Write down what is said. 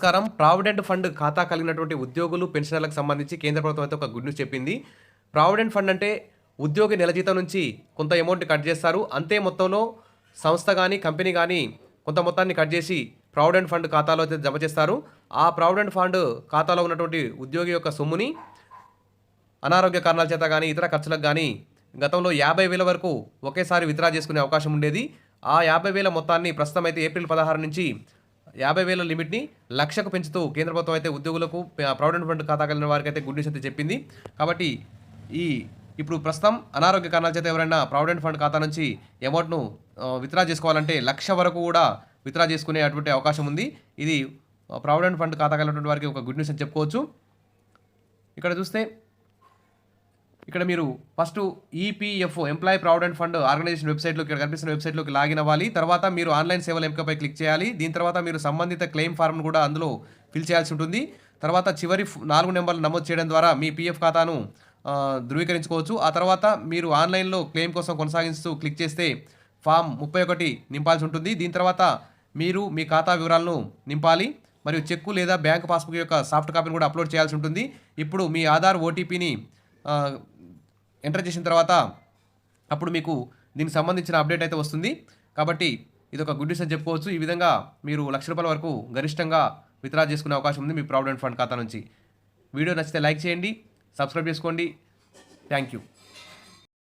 నమస్కారం. Provident fund ఖాతా కలిగినటువంటి ఉద్యోగులు, పెన్షనర్లకు సంబంధించి కేంద్ర ప్రభుత్వం అయితే ఒక గుడ్ న్యూస్ చెప్పింది. ప్రావిడెంట్ ఫండ్ అంటే ఉద్యోగి నెల జీతం నుంచి కొంత అమౌంట్‌ని కట్ చేస్తారు. అంతే మొత్తంలో సంస్థ గాని, కంపెనీ గాని కొంత మొత్తాన్ని కట్ చేసి ప్రావిడెంట్ ఫండ్ ఖాతాలో అయితే జమ చేస్తారు. ఆ ప్రావిడెంట్ ఫండ్ ఖాతాలో ఉన్నటువంటి ఉద్యోగి యొక్క సొమ్ముని అనారోగ్య కారణాల చేత గాని, ఇతర ఖర్చులకు గాని గతంలో 50,000 వరకు ఒకేసారి విత్‌డ్రా చేసుకునే అవకాశం ఉండేది. ఆ 50,000 మొత్తాన్ని ప్రస్తుతం అయితే ఏప్రిల్ 16 నుంచి 50,000 లిమిట్‌ని 1,00,000కు పెంచుతూ కేంద్ర ప్రభుత్వం అయితే ఉద్యోగులకు ప్రావిడెంట్ ఫండ్ ఖాతా కలిగిన వారికైతే గుడ్ న్యూస్ అయితే చెప్పింది. కాబట్టి ఇప్పుడు ప్రస్తుతం అనారోగ్య కారణాల చేత ఎవరైనా ప్రావిడెంట్ ఫండ్ ఖాతా నుంచి అమౌంట్‌ను విత్‌డ్రా చేసుకోవాలంటే 1,00,000 వరకు కూడా విత్‌డ్రా చేసుకునే అటువంటి అవకాశం ఉంది. ఇది ప్రావిడెంట్ ఫండ్ ఖాతా కలిగినటువంటి వారికి ఒక గుడ్ న్యూస్ అని చెప్పుకోవచ్చు. ఇక్కడ చూస్తే ఇక్కడ మీరు first EPFO employee provident fund organization వెబ్సైట్‌లోకి ఇక్కడ కనిపిస్తున్న వెబ్సైట్‌లోకి లాగిన్ అవ్వాలి. తర్వాత మీరు ఆన్‌లైన్ సేవల ఎంపికపై క్లిక్ చేయాలి. దీని తర్వాత మీరు సంబంధిత క్లెయిమ్ ఫార్మ్‌ను కూడా అందులో ఫిల్ చేయాల్సి ఉంటుంది. తర్వాత చివరి 4 నంబర్లు నమోదు చేయడం ద్వారా మీ పీఎఫ్ ఖాతాను ధృవీకరించుకోవచ్చు. ఆ తర్వాత మీరు ఆన్‌లైన్‌లో క్లెయిమ్ కోసం కొనసాగిస్తూ క్లిక్ చేస్తే ఫామ్ 31 నింపాల్సి ఉంటుంది. దీని తర్వాత మీరు మీ ఖాతా వివరాలను నింపాలి. మరియు చెక్కు లేదా బ్యాంక్ పాస్‌బుక్ యొక్క సాఫ్ట్ కాపీని కూడా అప్‌లోడ్ చేయాల్సి ఉంటుంది. ఇప్పుడు మీ ఆధార్ ఓటీపీని ఎంటర్ చేసిన తర్వాత అప్పుడు మీకు దీనికి సంబంధించిన అప్డేట్ అయితే వస్తుంది. కాబట్టి ఇదొక గుడ్ న్యూస్ అని చెప్పుకోవచ్చు. ఈ విధంగా మీరు ₹1,00,000 వరకు గరిష్టంగా విత్‌డ్రా చేసుకునే అవకాశం ఉంది మీ ప్రావిడెంట్ ఫండ్ ఖాతా నుంచి. వీడియో నచ్చితే లైక్ చేయండి, సబ్స్క్రైబ్ చేసుకోండి. Thank you.